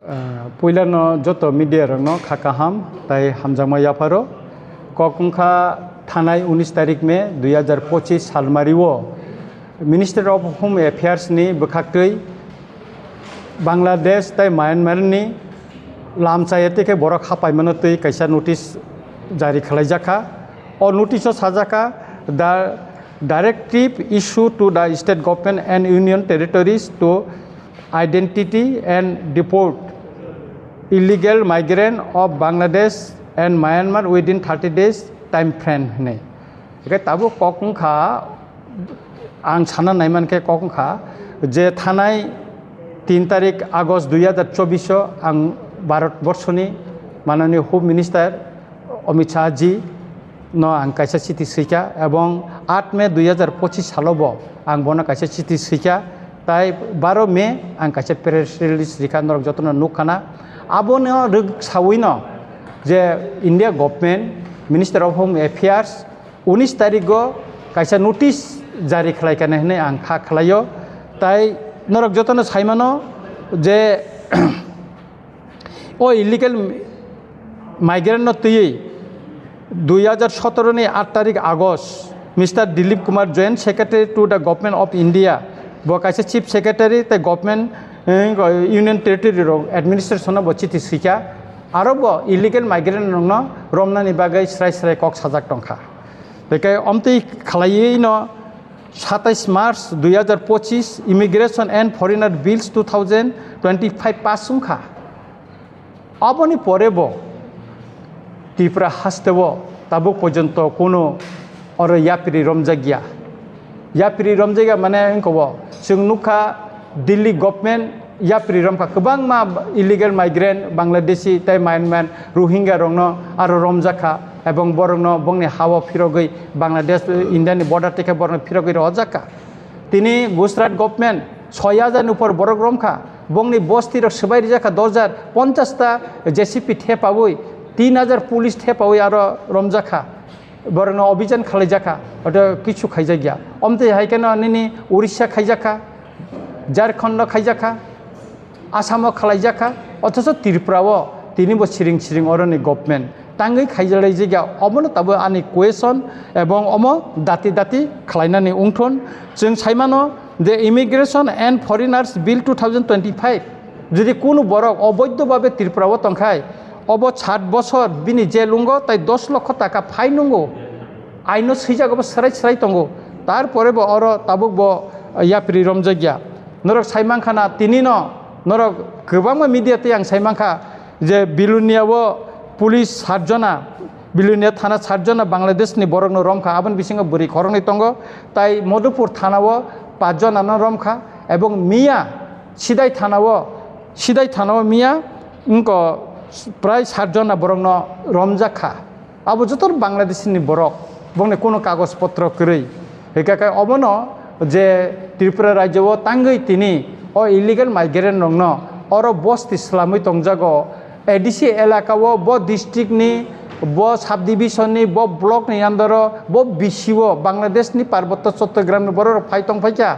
Puilano joto media rangno khakaham tai hamjama yaparo kokungkha thanai 19 tarik me 2025 salmariwo Minister of Home Affairs ni bukhaktui Bangladesh tai Myanmar ni lamchayate ke borok hapai manotui kaisa notice jari khlaijaka or notice sajaka the directive issued to the state government and union territories to identity and deport illegal migrant of Bangladesh and Myanmar within 30 days time frame ne ke tabu kokungkha ang sana naiman ke kokungkha je thanai 3 tarik August 2024 ang Bharatborshoni Manoniya Home Minister Amit Shah ji no ang kaisa chithi sika ebong 8 May 2025 salobo ang bono kaisa chithi sika tai 12 May ang kaisa press release rika norok jotona nukhana abono rug sawino je India government Minister of Home Affairs 19 tariko kaisa notice jari khlaikane hne ang kha khlayo tai norok jotona saimano je o illegal migrant no tui 2017 ni 8 tarik August Mr. Dilip Kumar Jain Secretary to the Government of India bo kaisa Chief Secretary the Government Union Territory Administration bo chithi sika aro bo illegal migrant no romna ni bagai srai kok sajak tongkha bekai omtei khlaiei no 27 March 2025 Immigration and Foreigner Bills 2025 pass sungkha aboni pore bo Tripura hastebo tabuk porjonto kono oro yapiri romjagya mane engkobo sung nukha Delhi government yapiri romka kubang ma illegal migrant Bangladeshi tai Myanmar Rohingya rongno aro romjakha ebong borongno bongni hawa phirogoi Bangladesh Indian border থেকে borno phirogoi rojaka tini Gujarat government 6000 উপর borok romkha bongni bosti rok sabai rijaka 10050 ta JCP thepawoi 3000 police থেপাওই আরো রমজাখা বরং অভিযান খালাইজাখা ওটা কিছু খাইজাগিয়া অমতে হাইকেন নিনি উড়িষ্যা খাইজাখা ঝাড়খণ্ড খাইজাখা আসাম খালাইজাখা অথচ ত্রিপুরাও তিনি সিরিং অরনি government তাঙ্গই খাইজালাই জায়গা অমন তাবো আনি কোয়েশন এবং অম দাতি খালাইনানি উংথন जों সাইমানো যে ইমিগ্রেশন এন্ড ফরেনার্স বিল 2025 যদি কোনো বরক অবৈধভাবে ত্রিপুরাও তংখায় অব 60 বছর বিনি জেলুঙ্গ তাই 10 লক্ষ টাকা ফাইন নঙ্গো আইনো সইজাগো সরাই তঙ্গো তারপরে ব অর তাবুক ব ইয়াপ্রি রমজাগিয়া নরক সাইমাংখানা তিনি নরক গোबां মিডিয়াতে আং সাইমাংখা যে বিলুনিয়াও পুলিশ 7 জনা বিলুনিয়া থানা 7 জনা বাংলাদেশনি বরংনো রমখা আবন বিসিং বুরি খরংনি তঙ্গো তাই মধুপুর থানাও 5 জনা রমখা এবং মিয়া সিদাই থানাও মিয়া ইনক প্রায় 7 জনা বরং রমজাখা আবো যতর বাংলাদেশনি বরক বংনে কোনো কাগজপত্র করেই একাকায় অবন যে ত্রিপুরা রাজ্যও তাঙ্গই তিনি ও ইলিগাল মাইগ্রেন্ট নংন অর বস্তি ইসলামই তংজাগো এডিসি এলাকাও ব ডিস্ট্রিক্টনি ব সাব ডিভিশননি ব ব্লকনি আন্দর ব বিসিও বাংলাদেশনি পার্বত্য চট্টগ্রামনি বড় ফাইতং ফাইকা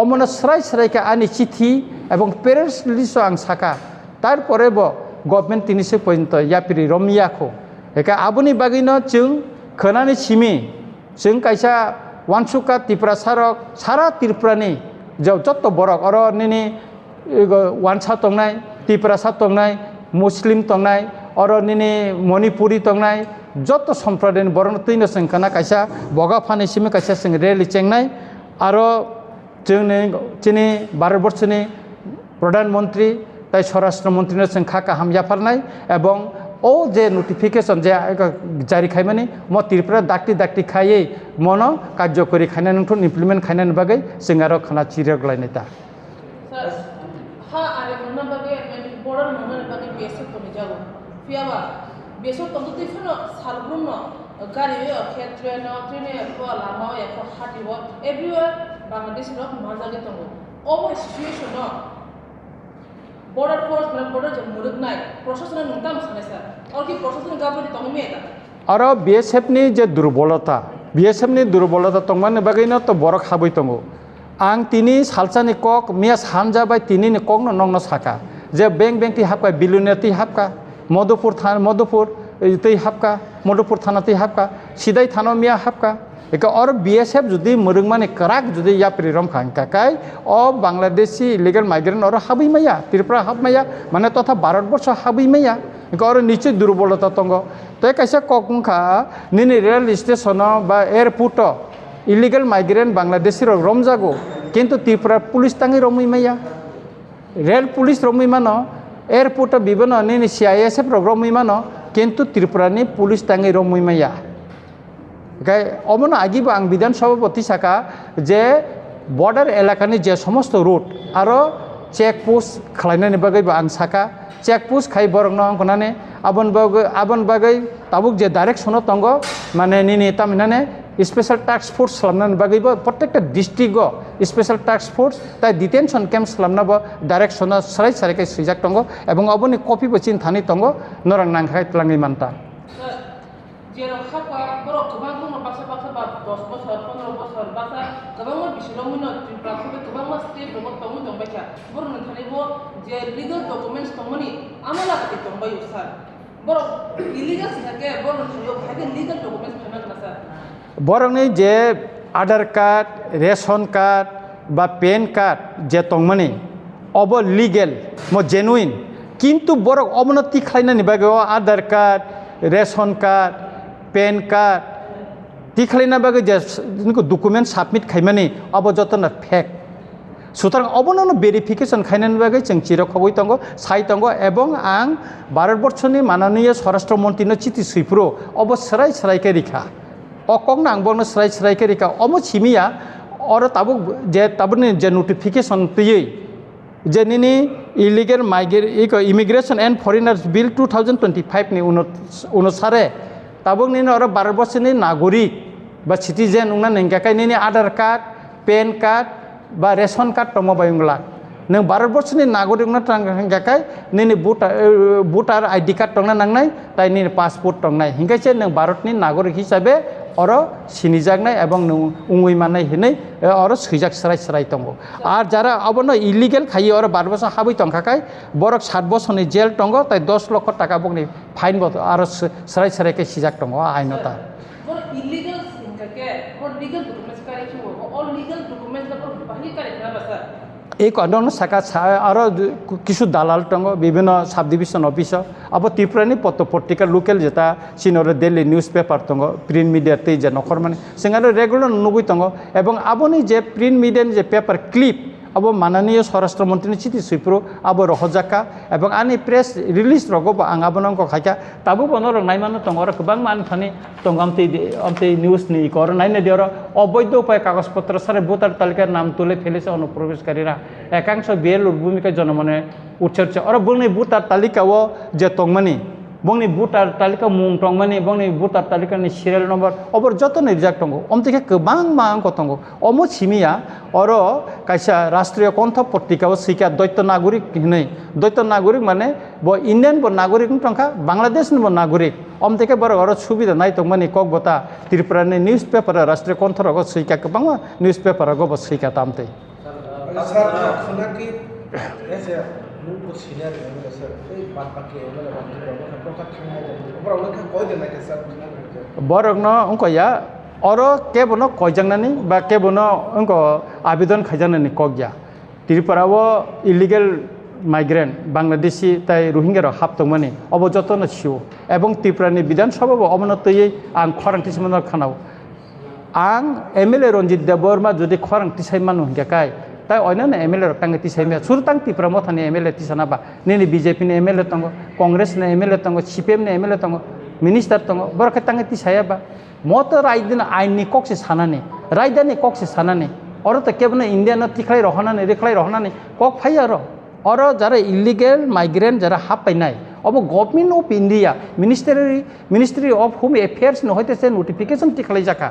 অমন সরাইকা আনি চিঠি এবং প্রেস রিলিজ আং সাকা তারপরে ব गभर्नमेंट तिनिसे पर्यन्त यापिरि रमियाखौ एका आबुनि बागैनो जों खोनानै सिमि जों कायसा वानसुका त्रिपुरा सारक सारा त्रिपुरानि जत बरक अर निनि वानसा तंनाय त्रिपुरासा तंनाय मुस्लिम तंनाय अर निनि मणिपुरी तंनाय जत सम्प्रदायनि बरन तैनो जों खोना कायसा बगाफानि सिमि कायसा जों रेलि चेंनाय आरो जोंनि भारतबर्षनि प्रधानमंत्री তাই স্বরাষ্ট্রমন্ত্রীর সংখ্যা কাহাম জাফারনাই এবং ও যে নোটিফিকেশন যে জারি খাইমানি ম ত্রিপুরা দাকটি খাইয়ে মন কার্যকরী খাইনাই নথুন ইমপ্লিমেন্ট খাইনাইনি বাগै जों आरो खाना चिरगलायनाय ता हा आरो नोंना बागै बर्डार नोंना बागै बेसो तनि जागो फियाबा बेसो तंगु तिफनो सालग्रुनो गारि खेट्रेनो ट्रेने को लामा या हाटिबो एभरिवेयर बांग्लादेश रो माजागे तंगु over situation no border force মানে border যে মুরুগনাই প্রশাসনের নুনতাম সানে স্যার আর কি প্রশাসনের গাবনি তমি মেটা আর বিএসএফ নি যে দুর্বলতা তংমানে বাগैनो তো বরক হাবই তঙ্গো आं तिनी सालसानि कक मिया सानजाबाय तिनी कक नंगनो साका যে বেং তি হাবকা বিলুনিয়া তি হাবকা মধুপুর তি হাবকা মধুপুর থানা তি হাবকা সিদাই থানা মিয়া হাবকা একা और बीएसएफ जुदी मुरुंगमाने कराक जुदी या प्रिरम खांकाकाय ओ बांग्लादेशी इलीगल माइग्रेंट और हाबी मैया त्रिपुरा हाब मैया माने तथा भारतवर्ष हाबी मैया एका और नीचे दुर्बलता तंग तो कैसे कखा निनी रेल स्टेशन बा एयरपोर्ट इलीगल माइग्रेंट बांग्लादेशी रम जागो किंतु त्रिपुरा पुलिस तांगी रमी मैया रेल पुलिस रमी मानो एयरपोर्ट विभिन्न निनी CISF रमी मानो किंतु त्रिपुरानी पुलिस तांगी रमी मैया गाय अमन आगे आं विधान सभापति साका जे बॉर्डर एलाकानि जे समस्त रूट और चेक पोस्ट खालायनायनि बागै आं साका चेक पोस्ट खाय बरंनो आंखनाने आबन बागै ताबुक जे डाइरेक्शन दंग माने निनि तामिनाने स्पेशल टास्क फोर्स खालामनायनि बागैबो प्रत्येकटा डिस्ट्रिक्टआव स्पेशल टास्क फोर्स ताय डिटेनशन कैम्प खालामनाबो डाइरेक्शन सराय सैजाक दंग एबं अबनि कपि बचिन थानि दंग नरं नांखाय तलांनि मानता जेराव खाफा बरफ गोबां दङ बाक्सा बा 10 बोसोर 15 बोसोर बाक्सा गोबां बिसोरो मुनो त्रिपुराखौबो गोबां स्टेट दङ दंबायखा बर नोंथानिबो जे लिगेल डकुमेन्ट्स दंमोनि आमाला बायदि दंबायो सार बरफ इलिगेल सिनाके बर नोंथानियो भागे लिगेल डकुमेन्ट्स थानांगोन सार बरंनि जे आधार कार्ड रेशन कार्ड बा पेन कार्ड जे दंमोनि अब लिगेल म जेनुइन किन्तु बरफ अबनति खालायनायनि बागै Aadhaar card ration card PAN card तिखालिना बागै जे डकुमेन्ट साबमिट खायमानि अब जतन फेक सुतरां अबनो भेरिफिकेशन खायनायनि बागै जों चिरखबै दंग साइ दंग एबं आं भारतवर्षनि माननीय स्वराष्ट्र मन्त्रीनो चिठी सैफ्रो अब सराय रिखा अकंना आंबनो सराय रिखा अम छिमिया और ताबुक जे ताबुनि जे नोटिफिकेशन तयै जे निनि illegal immigration and foreigners bill 2025 नि अनुसारे ताबुक निनि और भारतवर्षनि नागरिक बा सिटीजेन उना नंगाखाय निनि आधार कार्ड पेन कार्ड बा रेशन कार्ड दङ बायंला नों भारतवर्षनि नागरिक ना थांगाखाय निनि भोटार आईडी कार्ड दंना नांनाय ताय निनि पासपोर्ट दंनाय हिंगायसे नों भारतनि नागरिक हिसाबै और सिनिजागनाय एवं उंगै मानाय हिनै और सैजाक सराय दंग और जरा अबनो इलिगेल खायो और 12 बोसोर हाबै दंखाखाय बरक 7 बोसोरनि जेल दंग ताय 10 लाख टाका बगनि फाइन और सराय सिजाक दंग आइनता बर इलिगेल सिनकाके बर लिगेल डकुमेन्ट्स कारि छो अल लिगेल डकुमेन्ट्स बर बाहि कारि ना बासा एक अंदर साका और किछु दालाल दंग विभिन्न सब डिविजन अफिस अब त्रिपुरानि पत्रिका लोकल जेता सिनर डेली न्यूज पेपर दंग प्रिंट मीडिया तै जे नखर माने जों आरो रेगुलर नुबै दंग एवं आबोनि जे प्रिंट मीडिया जे पेपर क्लिप अब माननीय स्वराष्ट्र मंत्री चिठी सैफ्रो अब रहजाका एवं आनि प्रेस रिलीज रगब आं आबनंक खायका ताबो बनर नायमानो दंग और गोबां मानखानि दंग आमते न्यूज नि कर नायने दियर अवैध उपाय कागज पत्र सारे भोटार तालिकार नाम तुले फेलेছে अनुप्रवेशकारीरा एकांश बेल भूमिका जनमने उच्चर्च और बंनि भोटार तालिकाव जे तंगमानि बंनि भोटार तालिका मुं तंगमानि बंनि भोटार तालिकानि सिरियल नम्बर अबर जतन रिजाक दंग अमतेके गोबां मांग दंग अमो छिमिया और कायसा राष्ट्रीय कन्ठ पत्रिकाव सिका दैत्य नागरिक हिनै दैत्य नागरिक माने ब इंडियन ब नागरिक तंखा बांग्लादेश ब नागरिक अमतेके बर और सुविधा नाय तंगमानि ककबता त्रिपुरानि न्यूज पेपर राष्ट्रीय कन्ठ रग सिका गोबां न्यूज पेपर रग ब सिका तामते सर खुनाकी ऐसे मुंको सिनियर है सर ए बात बाकी है मतलब प्रकार थांनाय ओमफ्राय उनका कय देना के सर बरगन अंकया और केबनो कयजांनानि बा केबनो अंक आवेदन खायजांनानि कगया त्रिपुराव इलीगल माइग्रेंट बांग्लादेशी ताई रोहिंग्या हाबदोंमानि अब जतन सिउ एवं त्रिपुरानि विधानसभाव अबनतयै आं खरांथि सोमोन्दै खानाव आं एमएलए रंजित देबबर्मा जुदि खरांथि सायमानु हिंगाखाय ताई अन्य एमएलए रक्तांगति सायमिया सुरतां त्रिपुरा मथानि एमएलए तिसानाबा निनि बीजेपी नि एमएलए दंग कांग्रेस नि एमएलए दंग सीपीएम नि एमएलए दंग मिनिस्टर दंग बरखे तांगति सायाबा मत रायदिन आइननि कक्से सानानि रायदानि कक्से सानानि और त केबनो इंडियानो तिखलाय रहनानि रेखलाय रहनानि कक फायो और जरा इलीगल माइग्रेंट जरा हाबनाय अब government of India ministry of home affairs न होइतेसे नोटिफिकेशन तिखलाय जाका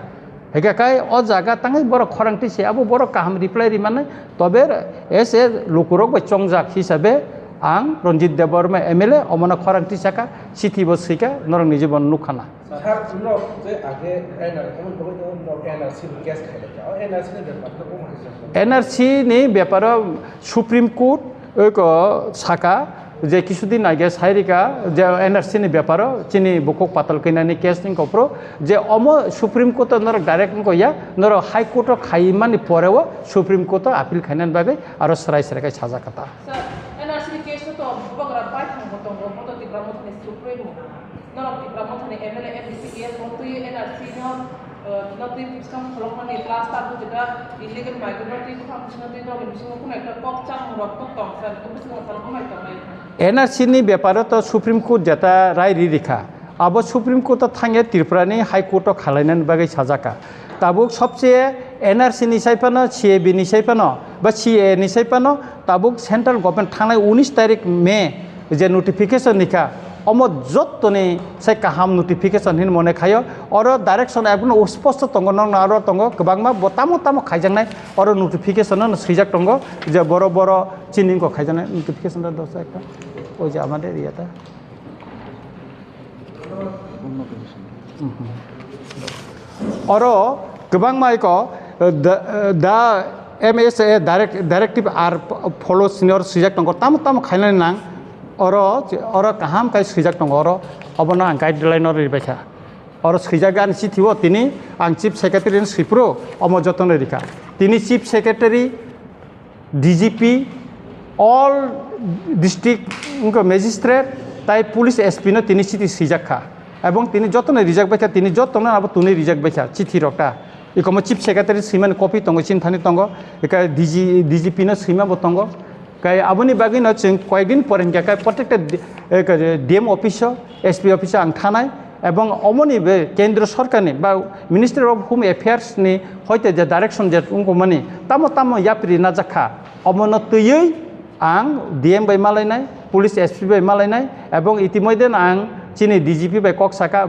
हेगाखाय अ जागा तांगै बर खरांथि से अब बर काहाम रिप्लाय रिमाने तबे एस ए लुकुरक बा चंगजाक हिसाबै आं रंजित देबबर्मा एमएलए अमन खरांथि साका चिठी बसिका नरंनि जीवन नुखाना सर नो जे आगे एनआरसी केस खायला एनआरसी ने बेपार एनआरसी नि बेपार सुप्रीम कोर्ट ওই শাখা যে কিছুদিন আগে সাইরিকা যে এনআরসিনি ব্যাপারও চিনি বুকুক পাতল কিনানি কেস নিং কপ্রো যে সুপ্রিম কোর্ট নর ডাইরেক্ট কইয়া নর হাইকোর্ট খাইমানি পরেও সুপ্রিম কোর্ট আপিল খাইনান বাগে আর সরাই সরাই সাজা কথা Sir, NRC case to bagra pai thang botong boto di pramothani supreme norok di pramothani MLA MCS boto ye NRC no noti piskam kholokmani class tar bo jeta illegal migrant ti function ti no bisingo kun ekta kok chang rot kok tong sir to bisingo salkomai tamai এনআরসিনি ব্যাপারে তো supreme court যেটা রায় রিখা আবার supreme court Than ত্রিপুরানি high court খালাইনান বাগে সাজাকা তাবুক সবচেয়ে NRC নিসাইপানো CAB নিসাইপানো বা CA নিসাইপানো তাবুক central government থানায় 19 তারিখ মে যে নোটিফিকেশন নিখা অমত যতনি সে কাহাম নোটিফিকেশন হিন মনে খায় আর ডাইরেকশন একদম স্পষ্ট তঙ্গ নং আর তঙ্গ গোबांमा বতামো তামো খাইজাংনাই আর নোটিফিকেশন সিজাক তঙ্গ যে বড় বড় চিনিংকো খাইজাংনাই নোটিফিকেশনটা দশ একটা ওই যে আমাদের ইয়েটা আর গোबांमा ইকো দা MSA डायरेक्टिव आर फलो सिनियर सिजाक तंग ताम ताम खाइनाय नां और काहाम काय सिजाक तंग और अबना गाइडलाइन रिबायखा और सिजागान सिथिओ तिनि आं चीफ सेक्रेटारि सिप्रो अम जतन रिखा तिनि chief secretary DGP all district magistrate ताई पुलिस SP नो तिनि सिथि सिजाखा এবং তিনি যতনে রিজাক বাইখা তিনি যতনে আবার তুনি রিজাক বাইখা চিঠি রকটা ইকমো চিফ সেক্রেটারি সিমান কপি তঙ্গ চিন্থানি তঙ্গ একা ডিজিপি নো সিমাবো তঙ্গ কাই আবনি বাগি নো চিং কয়েকদিন পরে কাই প্রত্যেকটা ডিএম অফিস SP অফিস আং থানায় এবং অমনি বে কেন্দ্র সরকারনি বা মিনিস্ট্রি অফ হোম এফেয়ার্সনি হইতে যে ডাইরেকশন যে উনকো মানি তামো তামো ইয়াপ্রি নাজাখা অমন তৈয়ই आं DM बाय मालायनाय पुलिस SP बाय मालायनाय এবং ইতিমধ্যে आं চিনি DGP बाय कक साका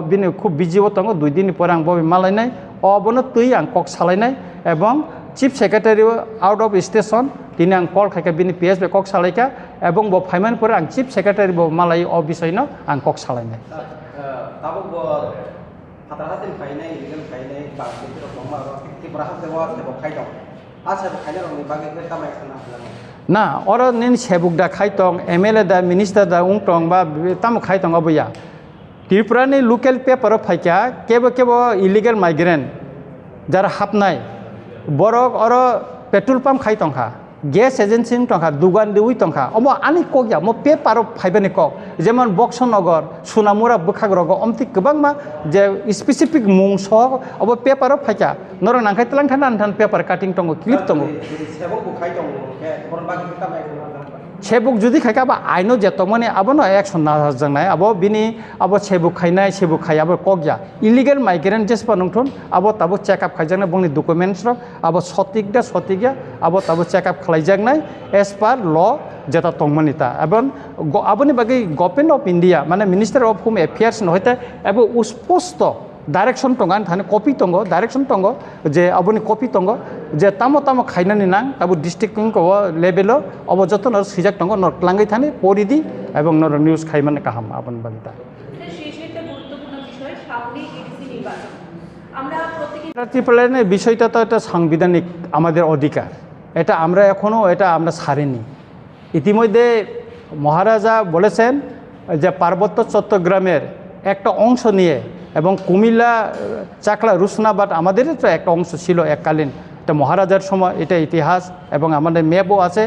बिनि खूब बिजिओ तंग 2 दिन पर आं बबे मालायनाय अबनो तुई आं कक सालायनाय এবং chief secretary out of station তিনি आं कल खायका बिनि PS बाय कक सालायका এবং ब फाइमान पर आं चिफ सेक्रेटारि ब मालाय अ बिसयनो आं कक सालायनाय ताबो ब हाताहातिन फायनाय इलिगेल फायनाय बा केन्द्र दंमा त्रिपुरा हाजोआव आरो खायदं आसा खायनाय रंनि बागै तामाय खाना ना और निन सेबुक दा खाइतंग MLA दा मिनिस्टर दा उंटंग बा ताम खाइतंग अबया त्रिपुरानि लोकल पेपर फाइका केबो केबो इलिगेल माइग्रेंट जार हाबनाय बरक और पेट्रोल पाम्प खाइतंखा गैस एजेंसी तंखा दुगान देउइ तंखा अमो आनि कगया मो पेपर फाइबेनि कक जेमन बक्सनगर सुनामुरा बोखाग्रग अमति गोबांमा जे स्पेसिफिक मुं सह अब पेपर फाइका नर नांखाय तलां थाना थान पेपर काटिं तंग क्लिप तंग सेबक बुखाय दं के बरन बागै तामाय सेबुक जुदि खायका अब आइनो जेतमने अब न एक्शन ना जंनाय अब बिनि अब सेबुक खायनाय सेबुक खाय अब कगया इलिगेल माइग्रेंट जेसबा नंथन अब ताबो चेकअप खायजांनाय बंनि डकुमेन्ट्स र अब सटिकया अब ताबो चेकअप खालायजांनाय एज पर ल जेता तंगमनिता एबन आबनि बागै गवर्नमेंट अफ इंडिया माने मिनिस्टर अफ होम एफेयार्स नहयते एबो स्पष्ट डाइरेक्शन तंगान थाने कपि तंग डाइरेक्शन तंग जे अबनि कपि तंग जे तामो तामो खाइनानि नां ताबो डिस्ट्रिक्ट को लेभेल अब जतन सिजाक तंग नर क्लांगै थाने परिदि एवं नर निउज खाइमाने काहाम आबन बागिता শেষে একটা গুরুত্বপূর্ণ বিষয় সামনে এডিসি নির্বাচন আমরা প্রত্যেকই ত্রিপুরার বিষয়টা তো একটা সাংবিধানিক আমাদের অধিকার এটা আমরা এখনো এটা আমরা ছাড়িনি ইতিমধ্যে মহারাজা বলেছেন যে পার্বত্য চট্টগ্রামের একটা অংশ নিয়ে এবং কুমিল্লা চাকলা রুসনাবাদ আমাদেরই তো একটা অংশ ছিল এককালীন এটা মহারাজার সময় এটা ইতিহাস এবং আমাদের ম্যাপও আছে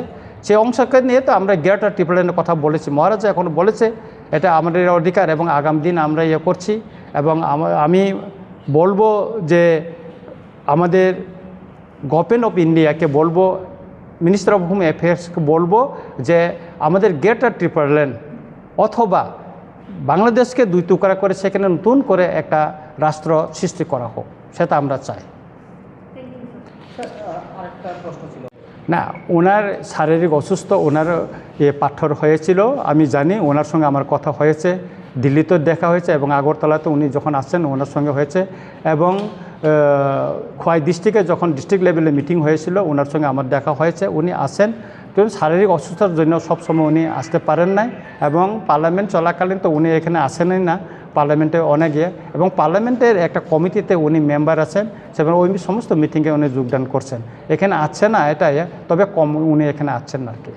সেই অংশকে নিয়ে তো আমরা গ্রেটার ত্রিপুরার কথা বলেছি মহারাজা এখন বলেছে এটা আমাদের অধিকার এবং আগামী দিন আমরা ইয়ে করছি এবং আমি বলবো যে আমাদের গভর্নমেন্ট অফ ইন্ডিয়াকে বলবো মিনিস্টার অফ হোম অ্যাফেয়ার্সকে বলবো যে আমাদের গ্রেটার ত্রিপুরাল্যান্ড অথবা বাংলাদেশকে দুই টুকরা করে সেখানে নতুন করে একটা রাষ্ট্র সৃষ্টি করা হোক সেটা আমরা চাই আরেকটা প্রশ্ন ছিল না ওনার শারীরিক অসুস্থ ওনার পাথর হয়েছিল আমি জানি ওনার সঙ্গে আমার কথা হয়েছে দিল্লিতে দেখা হয়েছে এবং আগরতলাতে উনি যখন আসছেন ওনার সঙ্গে হয়েছে এবং খোয়াই ডিস্ট্রিক্টে যখন ডিস্ট্রিক্ট লেভেলে মিটিং হয়েছিল ওনার সঙ্গে আমার দেখা হয়েছে উনি আসেন কিন্তু শারীরিক অসুস্থতার জন্য সবসময় উনি আসতে পারেন নাই এবং পার্লামেন্ট চলাকালীন তো উনি এখানে আসেনই না পার্লামেন্টে অনেক এবং পার্লামেন্টের একটা কমিটিতে উনি মেম্বার আছেন সেখানে ওই সমস্ত মিটিংয়ে উনি যোগদান করছেন এখানে আসছে না এটা তবে কম উনি এখানে আসছেন না আর কি